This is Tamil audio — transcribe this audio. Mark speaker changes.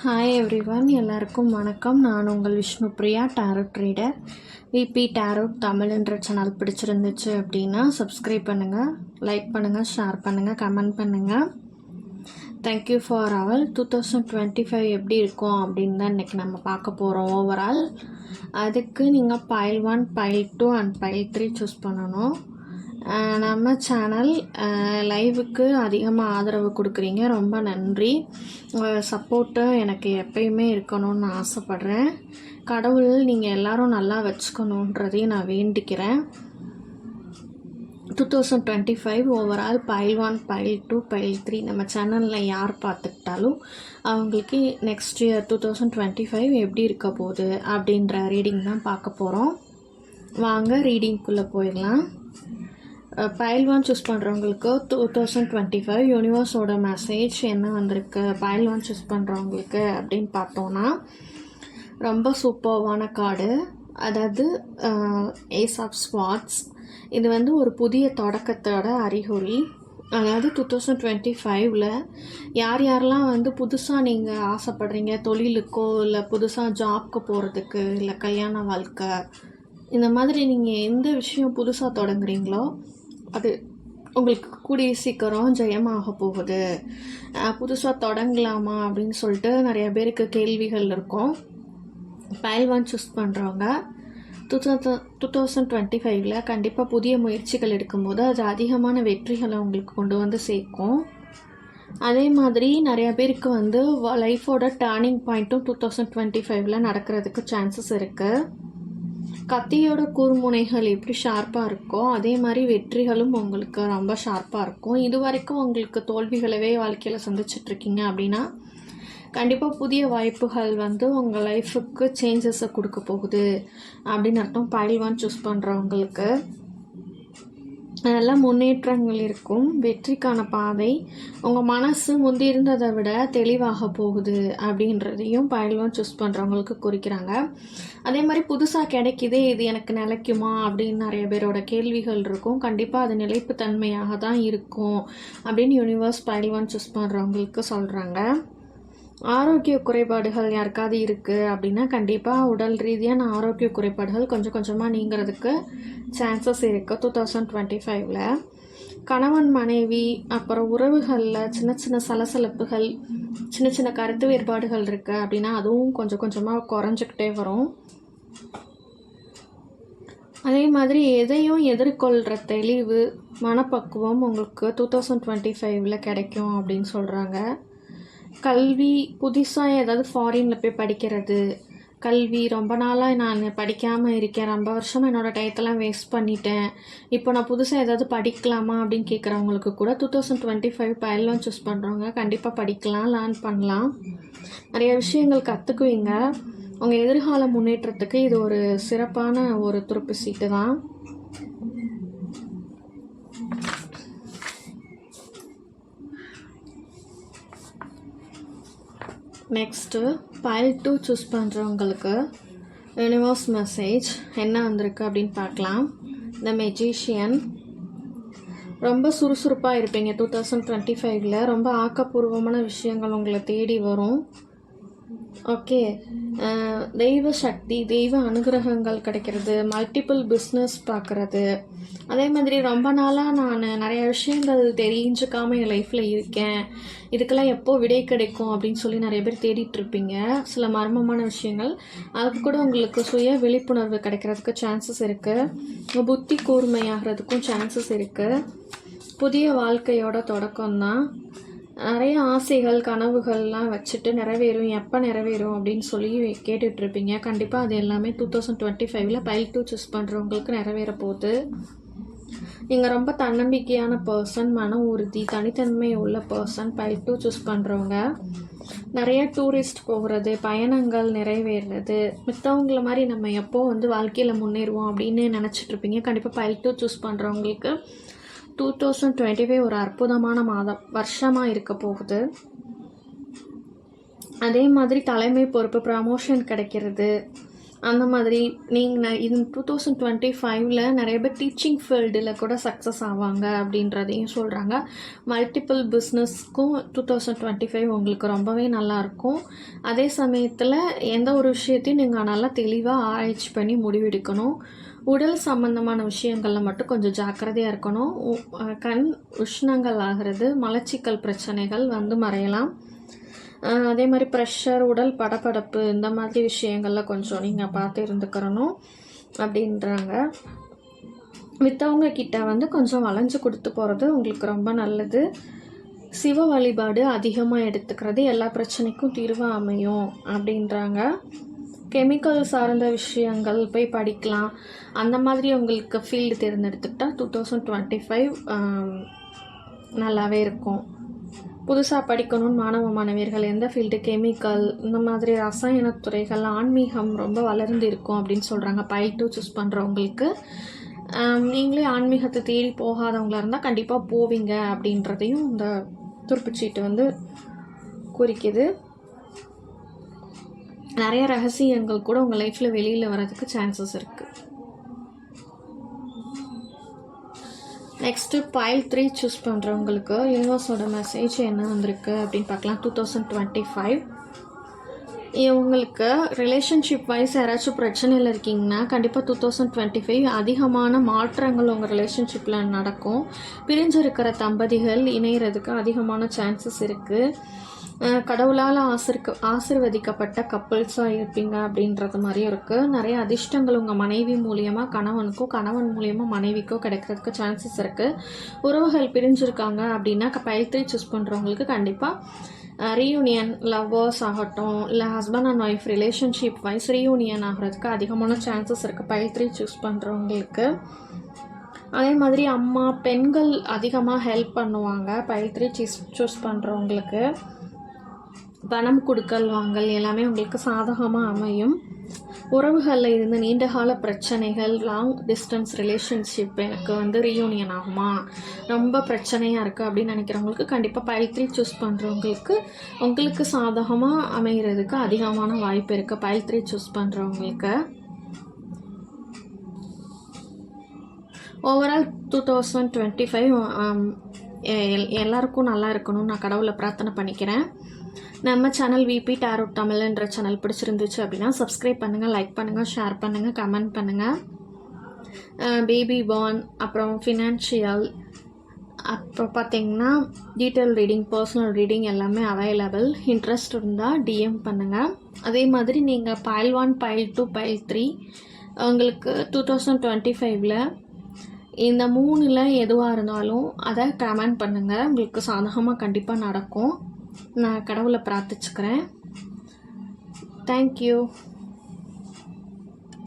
Speaker 1: ஹாய் எவ்ரிவன், எல்லாருக்கும் வணக்கம். நான் உங்கள் Vishnupriya, tarot ட்ரீடர். VP tarot தமிழ்ன்ற channel பிடிச்சிருந்துச்சு அப்படின்னா சப்ஸ்கிரைப் பண்ணுங்கள், லைக் பண்ணுங்கள், ஷேர் பண்ணுங்கள், கமெண்ட் பண்ணுங்கள். Thank you for all. 2025 எப்படி இருக்கும் அப்படின்னு தான் இன்றைக்கி நம்ம பார்க்க போகிறோம் ஓவரால். அதுக்கு நீங்கள் file 1, file 2 and file 3 choose பண்ணணும். நம்ம சேனல் லைவுக்கு அதிகமாக ஆதரவு கொடுக்குறீங்க, ரொம்ப நன்றி. உங்கள் சப்போர்ட்டு எனக்கு எப்பயுமே இருக்கணும்னு ஆசைப்பட்றேன். கடவுள் நீங்கள் எல்லோரும் நல்லா வச்சுக்கணுன்றதையும் நான் வேண்டிக்கிறேன். 2025 ஓவரால் பைல் 1, பைல் 2, பைல் 3 நம்ம சேனலில் யார் பார்த்துக்கிட்டாலும் அவங்களுக்கு நெக்ஸ்ட் இயர் 2025 எப்படி இருக்க போகுது அப்படின்ற ரீடிங் தான் பார்க்க போகிறோம். வாங்க ரீடிங்குள்ளே போயிடலாம். பைல் 1 சூஸ் பண்ணுறவங்களுக்கு 2025 யூனிவர்ஸோட மெசேஜ் என்ன வந்திருக்கு பைல் 1 சூஸ் பண்ணுறவங்களுக்கு அப்படின்னு பார்த்தோன்னா, ரொம்ப சூப்பர்வான கார்டு. அதாவது ஏஸ் ஆஃப் ஸ்வார்ட்ஸ். இது ஒரு புதிய தொடக்கத்தோட அறிகுறி. அதாவது 2025ல் யார் யாரெல்லாம் புதுசாக நீங்கள் ஆசைப்படுறீங்க, தொழிலுக்கோ இல்லை புதுசாக ஜாப்க்கு போகிறதுக்கு இல்லை கல்யாண வாழ்க்கை, இந்த மாதிரி நீங்கள் எந்த விஷயம் புதுசாக தொடங்குறீங்களோ அது உங்களுக்கு கூடிய சீக்கிரம் ஜெயமாக போகுது. புதுசாக தொடங்கலாமா அப்படின்னு சொல்லிட்டு நிறைய பேருக்கு கேள்விகள் இருக்கும். பைல் 1 சூஸ் பண்ணுறவங்க 2025ல் கண்டிப்பாக புதிய முயற்சிகள் எடுக்கும்போது அது அதிகமான வெற்றிகளை உங்களுக்கு கொண்டு வந்து சேர்க்கும். அதே மாதிரி நிறைய பேருக்கு லைஃபோட டேர்னிங் பாயிண்ட்டும் 2025ல் நடக்கிறதுக்கு சான்சஸ் இருக்குது. கத்தியோட கூர்முனைகள் எப்படி ஷார்ப்பாக இருக்கோ அதே மாதிரி வெற்றிகளும் உங்களுக்கு ரொம்ப ஷார்ப்பாக இருக்கும். இது வரைக்கும் உங்களுக்கு தோல்விகளவே வாழ்க்கையில் சந்திச்சிட்ருக்கீங்க அப்படின்னா கண்டிப்பாக புதிய வாய்ப்புகள் உங்கள் லைஃபுக்கு சேஞ்சஸை கொடுக்க போகுது அப்படின்னு அர்த்தம். பைல் 1 சூஸ் பண்ணுறவங்களுக்கு நல்ல முன்னேற்றங்கள் இருக்கும். வெற்றிக்கான பாதை உங்கள் மனசு முந்தி இருந்ததை விட தெளிவாக போகுது அப்படின்றதையும் பைல் 1 சூஸ் பண்ணுறவங்களுக்கு குறிக்கிறாங்க. அதே மாதிரி புதுசாக கிடைக்கிதே, இது எனக்கு நிலைக்குமா அப்படின்னு நிறைய பேரோட கேள்விகள் இருக்கும். கண்டிப்பாக அது நிலைப்புத்தன்மையாக தான் இருக்கும் அப்படின்னு யூனிவர்ஸ் பைல் 1 சூஸ் பண்ணுறவங்களுக்கு சொல்கிறாங்க. ஆரோக்கிய குறைபாடுகள் யாருக்காவது இருக்குது அப்படின்னா கண்டிப்பாக உடல் ரீதியான ஆரோக்கிய குறைபாடுகள் கொஞ்சம் கொஞ்சமாக நீங்கிறதுக்கு சான்சஸ் இருக்குது 2025ல். கணவன் மனைவி அப்புறம் உறவுகளில் சின்ன சின்ன சலசலப்புகள், சின்ன சின்ன கருத்து வேறுபாடுகள் இருக்குது அப்படின்னா அதுவும் கொஞ்சம் கொஞ்சமாக குறைஞ்சிக்கிட்டே வரும். அதே மாதிரி எதையும் எதிர்கொள்கிற தெளிவு, மனப்பக்குவம் உங்களுக்கு 2025ல் கிடைக்கும் அப்படின்னு சொல்கிறாங்க. கல்வி, புதுசாக ஏதாவது ஃபாரினில் போய் படிக்கிறது, கல்வி ரொம்ப நாளாக நான் படிக்காமல் இருக்கேன், ரொம்ப வருஷமாக என்னோடய டயத்தெல்லாம் வேஸ்ட் பண்ணிட்டேன், இப்போ நான் புதுசாக ஏதாவது படிக்கலாமா அப்படின்னு கேட்குறவங்களுக்கு கூட 2025 பைல் 1 சூஸ் பண்ணுறவங்க கண்டிப்பாக படிக்கலாம், லேர்ன் பண்ணலாம், நிறைய விஷயங்கள் கற்றுக்குவீங்க. உங்கள் எதிர்கால முன்னேற்றத்துக்கு இது ஒரு சிறப்பான ஒரு துருப்பு சீட்டு தான். நெக்ஸ்ட்டு பைல் 2 சூஸ் பண்ணுறவங்களுக்கு யூனிவர்ஸ் மெசேஜ் என்ன வந்திருக்கு அப்படின்னு பார்க்கலாம். த மெஜிஷியன். ரொம்ப சுறுசுறுப்பாக இருப்பீங்க 2025ல். ரொம்ப ஆக்கப்பூர்வமான விஷயங்கள் உங்களை தேடி வரும். ஓகே, தெய்வ சக்தி, தெய்வ அனுகிரகங்கள் கிடைக்கிறது, மல்டிபிள் பிஸ்னஸ் பார்க்குறது. அதே மாதிரி ரொம்ப நாளாக நான் நிறைய விஷயங்கள் தெரிஞ்சுக்காமல் என் லைஃப்பில் இருக்கேன், இதுக்கெல்லாம் எப்போ விடை கிடைக்கும் அப்படின்னு சொல்லி நிறைய பேர் தேடிட்டுருப்பீங்க. சில மர்மமான விஷயங்கள், அதுக்கு கூட உங்களுக்கு சுய விழிப்புணர்வு கிடைக்கிறதுக்கு சான்சஸ் இருக்குது. புத்தி கூர்மையாகிறதுக்கும் சான்சஸ் இருக்குது. புதிய வாழ்க்கையோட தொடக்கம்தான். நிறைய ஆசைகள், கனவுகள்லாம் வச்சுட்டு நிறைவேறும், எப்போ நிறைவேறும் அப்படின்னு சொல்லி கேட்டுட்ருப்பீங்க. கண்டிப்பாக அது எல்லாமே 2025ல் பைல் 2 சூஸ் பண்ணுறவங்களுக்கு நிறைவேற போகுது. நீங்கள் ரொம்ப தன்னம்பிக்கையான பர்சன், மன உறுதி, தனித்தன்மை உள்ள பர்சன் பைல் 2 சூஸ் பண்ணுறவங்க. நிறைய டூரிஸ்ட் போகிறது, பயணங்கள் நிறைவேறது, மித்தவங்கள மாதிரி நம்ம எப்போ வாழ்க்கையில் முன்னேறுவோம் அப்படின்னு நினச்சிட்ருப்பீங்க. கண்டிப்பாக பைல் 2 சூஸ் பண்ணுறவங்களுக்கு 2025 ஒரு அற்புதமான வருஷமாக இருக்க போகுது. அதே மாதிரி தலைமை பொறுப்பு, ப்ரமோஷன் கிடைக்கிறது, அந்த மாதிரி நீங்கள் இது 2025ல் நிறைய பேர் டீச்சிங் ஃபீல்டில் கூட சக்ஸஸ் ஆவாங்க அப்படின்றதையும் சொல்கிறாங்க. மல்டிபிள் பிஸ்னஸ்க்கும் 2025 உங்களுக்கு ரொம்பவே நல்லாயிருக்கும். அதே சமயத்தில் எந்த ஒரு விஷயத்தையும் நீங்கள் நல்லா தெளிவாக ஆராய்ச்சி பண்ணி முடிவெடுக்கணும். உடல் சம்பந்தமான விஷயங்களில் மட்டும் கொஞ்சம் ஜாக்கிரதையாக இருக்கணும். கண் உஷ்ணங்கள் ஆகிறது, மலச்சிக்கல் பிரச்சனைகள் வந்து மறையலாம். அதே மாதிரி ப்ரெஷர், உடல் படபடப்பு இந்த மாதிரி விஷயங்களில் கொஞ்சம் நீங்கள் பார்த்து இருந்துக்கிறணும் அப்படின்றாங்க. விற்றவங்க கிட்ட வந்து கொஞ்சம் வளைஞ்சு கொடுத்து போகிறது உங்களுக்கு ரொம்ப நல்லது. சிவ வழிபாடு அதிகமாக எடுத்துக்கிறது எல்லா பிரச்சனைக்கும் தீர்வாக அமையும் அப்படின்றாங்க. கெமிக்கல் சார்ந்த விஷயங்கள் போய் படிக்கலாம். அந்த மாதிரி உங்களுக்கு ஃபீல்டு தேர்ந்தெடுத்துக்கிட்டால் 2025 நல்லாவே இருக்கும். புதுசாக படிக்கணும்னு மாணவ மாணவியர்கள் எந்த ஃபீல்டு, கெமிக்கல் இந்த மாதிரி ரசாயன துறைகள், ஆன்மீகம் ரொம்ப வளர்ந்து இருக்கும் அப்படின்னு சொல்கிறாங்க. பைல் 2 சூஸ் பண்ணுறவங்களுக்கு நீங்களே ஆன்மீகத்தை தேடி போகாதவங்களாக இருந்தால் கண்டிப்பாக போவீங்க அப்படின்றதையும் இந்த துருப்புச்சீட்டு வந்து குறிக்குது. நிறைய ரகசியங்கள் கூட உங்கள் லைஃப்பில் வெளியில் வர்றதுக்கு சான்சஸ் இருக்குது. நெக்ஸ்ட்டு பைல் 3 சூஸ் பண்ணுறவங்களுக்கு யூனிவர்ஸோட மெசேஜ் என்ன வந்திருக்கு அப்படின்னு பார்க்கலாம். 2025 உங்களுக்கு ரிலேஷன்ஷிப் வைஸ் யாராச்சும் பிரச்சனையில் இருக்கீங்கன்னா கண்டிப்பாக 2025 அதிகமான மாற்றங்கள் உங்கள் ரிலேஷன்ஷிப்பில் நடக்கும். பிரிஞ்சிருக்கிற தம்பதிகள் இணைகிறதுக்கு அதிகமான சான்சஸ் இருக்குது. கடவுளால் ஆசிர்வதிக்கப்பட்ட கப்புள்ஸாக இருப்பீங்க அப்படின்றது மாதிரியும் இருக்குது. நிறைய அதிர்ஷ்டங்கள் உங்கள் மனைவி மூலியமாக கணவனுக்கோ, கணவன் மூலியமாக மனைவிக்கோ கிடைக்கிறதுக்கு சான்சஸ் இருக்குது. உறவுகள் பிரிஞ்சிருக்காங்க அப்படின்னா பைல் 3 சூஸ் பண்ணுறவங்களுக்கு கண்டிப்பாக ரீயூனியன், லவ்வர்ஸ் ஆகட்டும், இல்லை husband and wife relationship wise reunion ஆகிறதுக்கு அதிகமான சான்சஸ் இருக்குது பைல் 3 சூஸ் பண்ணுறவங்களுக்கு. அதே மாதிரி அம்மா, பெண்கள் அதிகமாக ஹெல்ப் பண்ணுவாங்க பைல் 3 சூஸ் பண்ணுறவங்களுக்கு. பணம் கொடுக்கல் வாங்கல் எல்லாமே உங்களுக்கு சாதகமாக அமையும். உறவுகளில் இருந்து நீண்டகால பிரச்சனைகள், லாங் டிஸ்டன்ஸ் ரிலேஷன்ஷிப் எனக்கு வந்து ரீயூனியன் ஆகுமா, ரொம்ப பிரச்சனையாக இருக்குது அப்படின்னு நினைக்கிறவங்களுக்கு கண்டிப்பாக பைல் 3 சூஸ் பண்ணுறவங்களுக்கு உங்களுக்கு சாதகமாக அமைகிறதுக்கு அதிகமான வாய்ப்பு இருக்குது பைல் 3 சூஸ் பண்ணுறவங்களுக்கு. ஓவரால் 2025 எல்லாருக்கும் நல்லா இருக்கணும்னு நான் கடவுளை பிரார்த்தனை பண்ணிக்கிறேன். நம்ம சேனல் விபி டாரோட் தமிழ்ன்ற சேனல் பிடிச்சிருந்துச்சு அப்படின்னா சப்ஸ்கிரைப் பண்ணுங்கள், லைக் பண்ணுங்கள், ஷேர் பண்ணுங்கள், கமெண்ட் பண்ணுங்கள். பேபி பார்ன், அப்புறம் ஃபினான்ஷியல், அப்புறம் பார்த்திங்கன்னா டீட்டெயில் ரீடிங், பர்சனல் ரீடிங் எல்லாமே அவைலபிள். இன்ட்ரெஸ்ட் இருந்தால் டிஎம் பண்ணுங்கள். அதே மாதிரி நீங்கள் பைல் 1, பைல் 2, பைல் 3 உங்களுக்கு 2025ல் இந்த 3ல் எதுவாக இருந்தாலும் அதை கமெண்ட் பண்ணுங்கள். உங்களுக்கு சாதகமாக கண்டிப்பாக நடக்கும். நான் கடவுளை பிரார்த்திச்சுக்கிறேன். தேங்க்யூ.